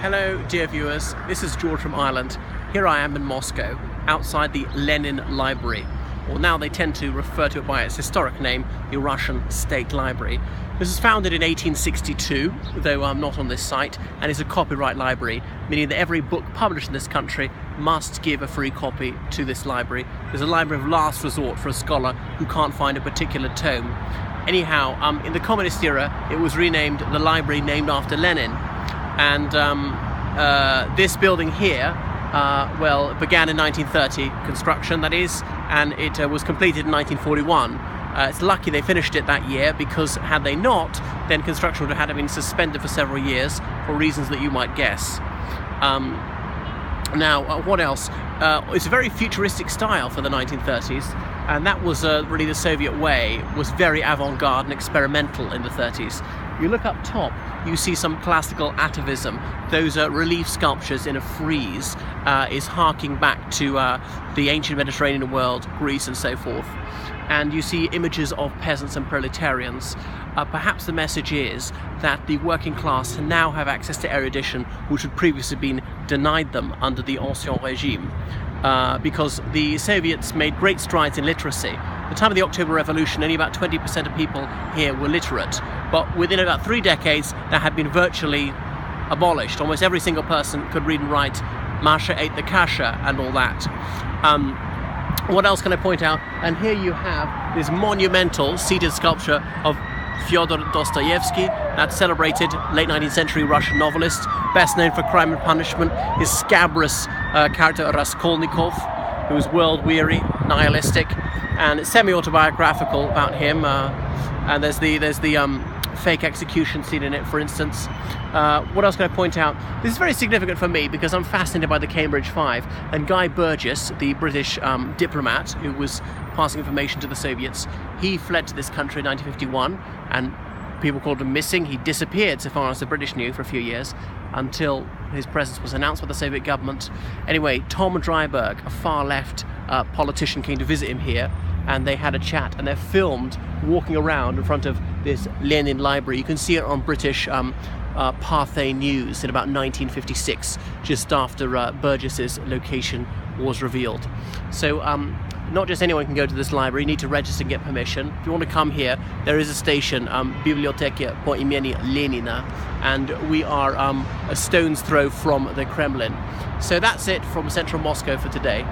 Hello dear viewers, this is George from Ireland. Here I am in Moscow, outside the Lenin Library, or now they tend to refer to it by its historic name, the Russian State Library. This was founded in 1862, though I'm not on this site, and is a copyright library, meaning that every book published in this country must give a free copy to this library. It's a library of last resort for a scholar who can't find a particular tome. Anyhow, in the communist era, it was renamed the library named after Lenin. And this building here, began in 1930, construction that is, and it was completed in 1941. It's lucky they finished it that year, because had they not, then construction would have had to been suspended for several years for reasons that you might guess. What else? It's a very futuristic style for the 1930s, and that was really the Soviet way. It was very avant-garde and experimental in the 30s. You look up top, you see some classical atavism. Those relief sculptures in a frieze is harking back to the ancient Mediterranean world, Greece and so forth. And you see images of peasants and proletarians. Perhaps the message is that the working class now have access to erudition, which had previously been denied them under the Ancien Regime, because the Soviets made great strides in literacy. At the time of the October Revolution, only about 20% of people here were literate, but within about 3 decades that had been virtually abolished. Almost every single person could read and write Masha ate the kasha and all that. What else can I point out? And here you have this monumental seated sculpture of Fyodor Dostoevsky, that celebrated late 19th century Russian novelist, best known for Crime and Punishment, his scabrous character Raskolnikov, who was world-weary, nihilistic, and semi-autobiographical about him. And there's the fake execution scene in it, for instance. What else can I point out? This is very significant for me because I'm fascinated by the Cambridge Five, and Guy Burgess, the British diplomat who was passing information to the Soviets, he fled to this country in 1951, and people called him missing. He disappeared, so far as the British knew, for a few years, until his presence was announced by the Soviet government. Anyway, Tom Driberg, a far-left politician, came to visit him here, and they had a chat, and they're filmed walking around in front of this Lenin Library. You can see it on British Pathé News in about 1956, just after Burgess's location was revealed. So not just anyone can go to this library. You need to register and get permission. If you want to come here, there is a station, Biblioteka po imieniu Lenina, and we are a stone's throw from the Kremlin. So that's it from central Moscow for today.